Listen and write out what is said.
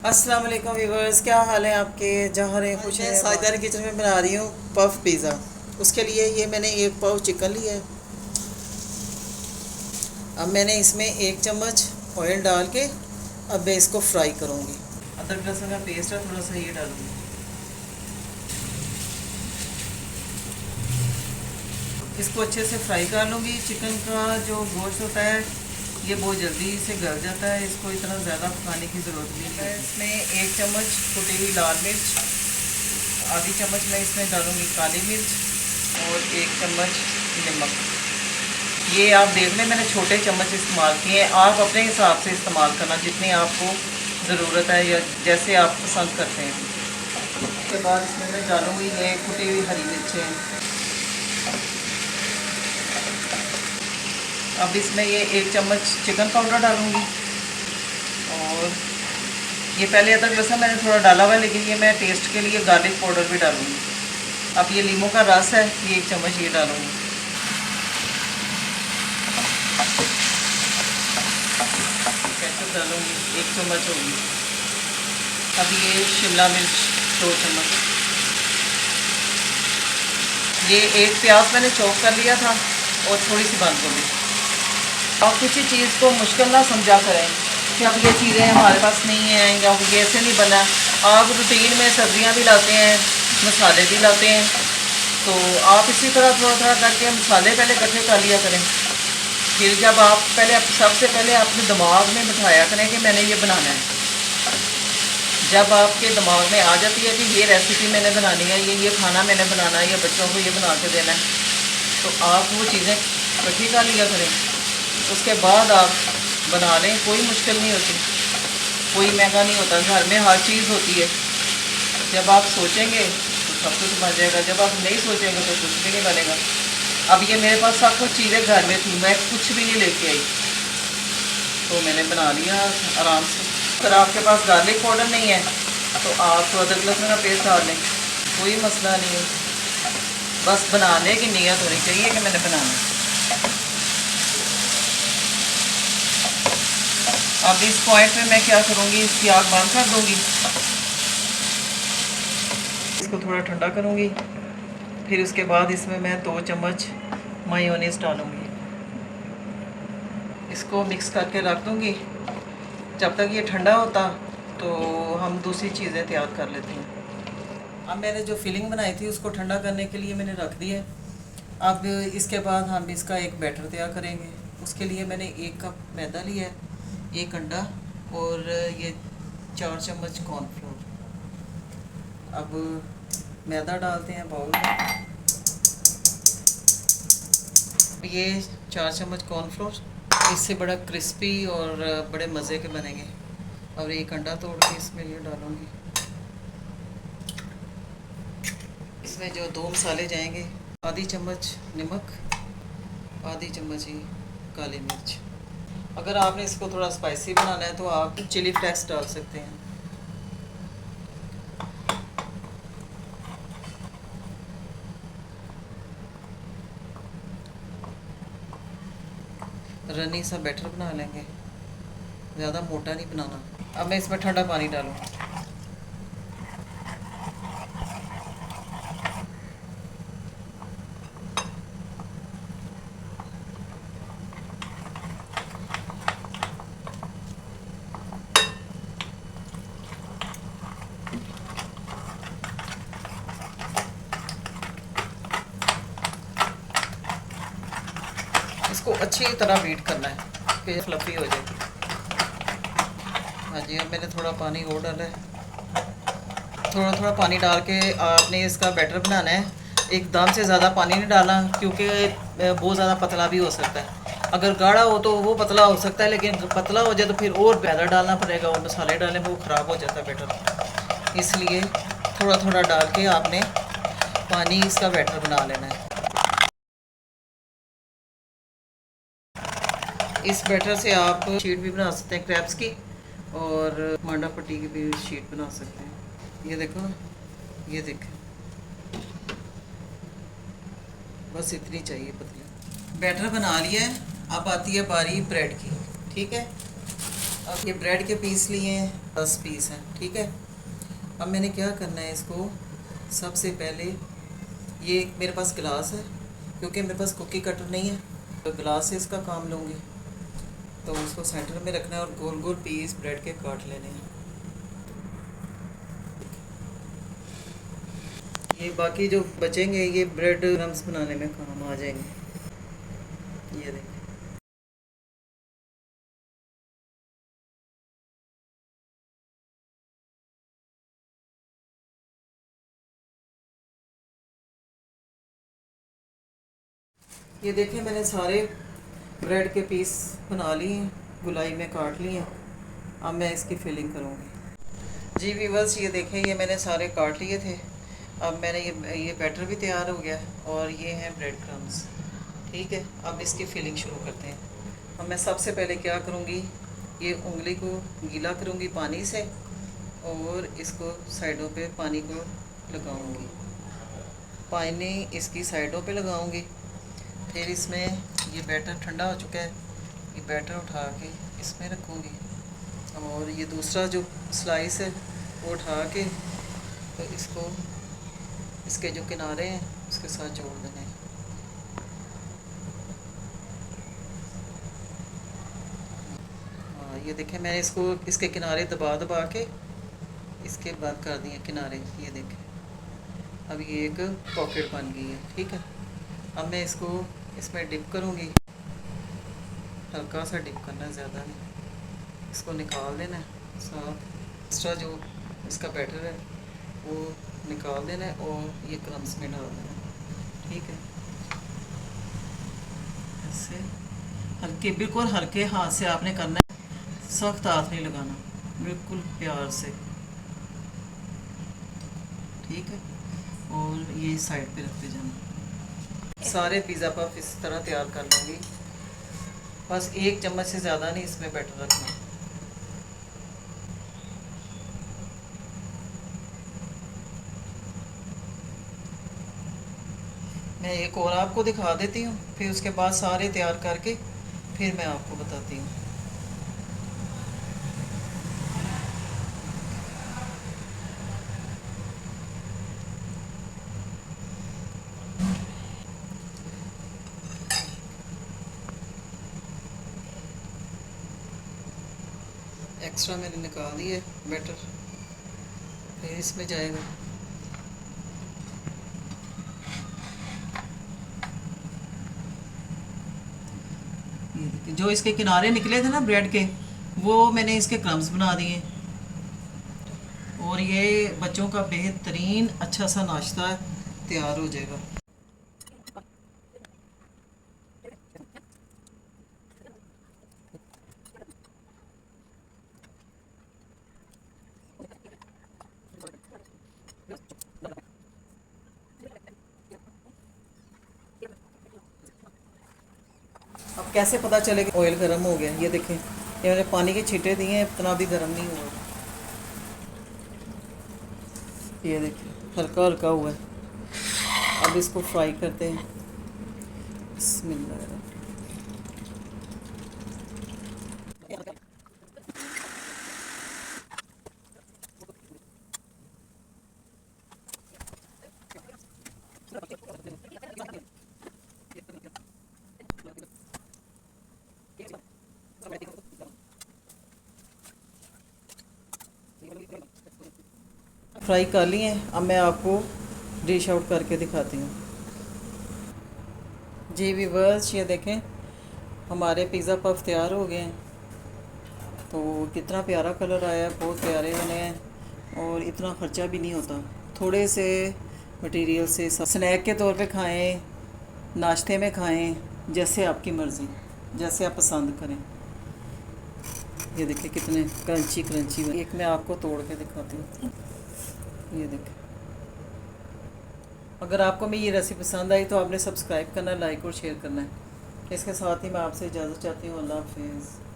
अस्सलाम वालेकुम व्यूवर्स, क्या हाल है आपके? जहाँ रहे खुश हैं। साजदार किचन में बना रही हूँ पफ पिज़्ज़ा। उसके लिए ये मैंने एक पाव चिकन लिया है। अब मैंने इसमें 1 चम्मच ऑयल डाल के अब मैं इसको फ्राई करूँगी। अदरक लहसुन का पेस्ट है, थोड़ा सा ये डालूँगी। इसको अच्छे से फ्राई कर लूँगी। चिकन का जो गोश्त होता है ये बहुत जल्दी से गल जाता है, इसको इतना ज़्यादा पकाने की ज़रूरत नहीं है। इसमें 1 चम्मच कुटी हुई लाल मिर्च, आधी चम्मच मैं इसमें डालूँगी काली मिर्च और 1 चम्मच नमक। ये आप देख लें, मैंने छोटे चम्मच इस्तेमाल किए हैं। आप अपने हिसाब से इस्तेमाल करना जितनी आपको ज़रूरत है या जैसे आप पसंद करते हैं। उसके बाद इसमें मैं डालूँगी ये कुटी हुई हरी मिर्चें। अब इसमें ये 1 चम्मच चिकन पाउडर डालूँगी और ये पहले अदरक लहसुन मैंने थोड़ा डाला हुआ है, लेकिन ये मैं टेस्ट के लिए गार्लिक पाउडर भी डालूँगी। अब ये लीमू का रस है, ये 1 चम्मच ये डालूँगी। केचप डालूँगी, 1 चम्मच होगी। अब ये शिमला मिर्च 2 चम्मच। ये एक प्याज मैंने चॉप कर लिया था और थोड़ी सी बंद गोभी। और किसी चीज़ को मुश्किल ना समझा करें कि अब ये चीज़ें हमारे पास नहीं हैं या ये ऐसे नहीं बना। आप रूटीन में सब्जियां भी लाते हैं, मसाले भी लाते हैं, तो आप इसी तरह थोड़ा थोड़ा करके मसाले पहले इकट्ठे कर लिया करें। फिर जब आप सबसे पहले अपने दिमाग में बिठाया करें कि मैंने ये बनाना है। जब आपके दिमाग में आ जाती है कि ये रेसिपी मैंने बनानी है, ये खाना मैंने बनाना है या बच्चों को ये बना के देना है, तो आप वो चीज़ें इकट्ठी कर लिया करें। उसके बाद आप बना लें, कोई मुश्किल नहीं होती, कोई महंगा नहीं होता, घर में हर चीज़ होती है। जब आप सोचेंगे तो सब कुछ बन जाएगा, जब आप नहीं सोचेंगे तो कुछ भी नहीं बनेगा। अब ये मेरे पास सब कुछ चीज़ें घर में थी, मैं कुछ भी नहीं लेके आई, तो मैंने बना लिया आराम से। अगर आपके पास गार्लिक पाउडर नहीं है तो आप अदरक लहसुन का पेस्ट डाल लें, कोई मसला नहीं है। बस बनाने की नीयत होनी चाहिए कि मैंने बनाना है। अब इस पॉइंट में मैं क्या करूँगी, इसकी आग बंद कर दूँगी, इसको थोड़ा ठंडा करूँगी। फिर उसके बाद इसमें मैं 2 चम्मच मायोनीज डालूँगी, इसको मिक्स करके रख दूँगी। जब तक ये ठंडा होता तो हम दूसरी चीज़ें तैयार कर लेते हैं। अब मैंने जो फिलिंग बनाई थी उसको ठंडा करने के लिए मैंने रख दी है। अब इसके बाद हम इसका एक बैटर तैयार करेंगे। उसके लिए मैंने 1 कप मैदा लिया है, 1 अंडा और ये 4 चम्मच कॉर्नफ्लोर। अब मैदा डालते हैं बाउल में। ये 4 चम्मच कॉर्नफ्लोर, इससे बड़ा क्रिस्पी और बड़े मज़े के बनेंगे। और 1 अंडा तोड़ के इसमें ये डालूँगी। इसमें जो 2 मसाले जाएंगे, आधी चम्मच नमक, आधी चम्मच ही काली मिर्च। अगर आपने इसको थोड़ा स्पाइसी बनाना है तो आप चिली फ्लेक्स डाल सकते हैं। रनी सा बैटर बना लेंगे, ज़्यादा मोटा नहीं बनाना। अब मैं इसमें ठंडा पानी डालूँ। इसको अच्छी तरह बीट करना है कि फ्लफी हो जाए। हाँ जी, अब मैंने थोड़ा पानी और डाला है। थोड़ा थोड़ा पानी डाल के आपने इसका बैटर बनाना है। एकदम से ज़्यादा पानी नहीं डालना, क्योंकि बहुत ज़्यादा पतला भी हो सकता है। अगर गाढ़ा हो तो वो पतला हो सकता है, लेकिन पतला हो जाए तो फिर और ज़्यादा डालना पड़ेगा और मसाले डालने में वो ख़राब हो जाता है बैटर। इसलिए थोड़ा थोड़ा डाल के आपने पानी इसका बैटर बना लेना है। इस बैटर से आप शीट भी बना सकते हैं क्रैब्स की, और मांडा पट्टी की भी शीट बना सकते हैं। ये देखो, ये देखें, बस इतनी चाहिए पतली। बैटर बना लिया है। अब आती है बारी ब्रेड की। ठीक है, अब ये ब्रेड के पीस लिए हैं, 10 पीस हैं, ठीक है। अब मैंने क्या करना है इसको, सबसे पहले ये मेरे पास गिलास है, क्योंकि मेरे पास कुकी कटर नहीं है तो गिलास से इसका काम लूँगी। तो उसको सेंटर में रखना है और गोल गोल पीस ब्रेड के काट लेने हैं। ये बाकी जो बचेंगे ये ब्रेड क्रम्स बनाने में काम आ जाएंगे। ये देखें, ये देखें मैंने सारे ब्रेड के पीस बना लिए हैं, गुलाई में काट लिए हैं। अब मैं इसकी फिलिंग करूँगी। जी व्यूअर्स, ये देखें ये मैंने सारे काट लिए थे। अब मैंने ये बैटर भी तैयार हो गया और ये हैं ब्रेड क्रम्स, ठीक है। अब इसकी फिलिंग शुरू करते हैं। अब मैं सबसे पहले क्या करूँगी, ये उंगली को गीला करूँगी पानी से और इसको साइडों पे पानी को लगाऊँगी, पानी इसकी साइडों पे लगाऊँगी। फिर इसमें ये बैटर ठंडा हो चुका है, ये बैटर उठा के इसमें रखूँगी और ये दूसरा जो स्लाइस है वो उठा के तो इसको इसके जो किनारे हैं उसके साथ जोड़ देने हैं। हाँ, ये देखें मैंने इसको इसके किनारे दबा दबा के इसके बाद कर दिए किनारे। ये देखें अब ये एक पॉकेट बन गई है, ठीक है। अब मैं इसको इसमें डिप करूँगी, हल्का सा डिप करना है, ज़्यादा नहीं। इसको निकाल देना है, साथ एक्स्ट्रा जो इसका बैटर है वो निकाल देना है और ये क्रम्स में डाल देना है, ठीक है। ऐसे हल्के, बिल्कुल हल्के हाथ से आपने करना है, सख्त हाथ नहीं लगाना, बिल्कुल प्यार से, ठीक है। और ये साइड पे रखते जाना। सारे पिज़्ज़ा पफ इस तरह तैयार कर लूँगी, बस 1 चम्मच से ज़्यादा नहीं इसमें बैटर रखना। मैं एक और आपको दिखा देती हूँ, फिर उसके बाद सारे तैयार करके फिर मैं आपको बताती हूँ। एक्स्ट्रा मैंने निकाल दिए बैटर, फिर इसमें जाएगा। ये देखिए जो इसके किनारे निकले थे ना ब्रेड के, वो मैंने इसके क्रम्स बना दिए और ये बच्चों का बेहतरीन अच्छा सा नाश्ता तैयार हो जाएगा। अब कैसे पता चलेगा ऑयल गर्म हो गया, ये देखें ये मैंने पानी के छींटे दिए हैं, इतना भी गर्म नहीं हुआ। ये देखिए हल्का हल्का हुआ है। अब इसको फ्राई करते हैं। बिस्मिल्लाह। फ्राई कर लिए हैं, अब मैं आपको डिश आउट करके दिखाती हूँ। जी व्यूअर्स, ये देखें हमारे पिज़्ज़ा पफ तैयार हो गए हैं। तो कितना प्यारा कलर आया है, बहुत प्यारे बने हैं और इतना ख़र्चा भी नहीं होता। थोड़े से मटेरियल से स्नैक के तौर पे खाएं, नाश्ते में खाएं, जैसे आपकी मर्ज़ी, जैसे आप पसंद करें। ये देखिए कितने क्रंची क्रंची। एक मैं आपको तोड़ के दिखाती हूँ, ये देखें। अगर आपको मेरी ये रेसिपी पसंद आई तो आपने सब्सक्राइब करना, लाइक और शेयर करना है। इसके साथ ही मैं आपसे इजाज़त चाहती हूँ। अल्लाह हाफिज़।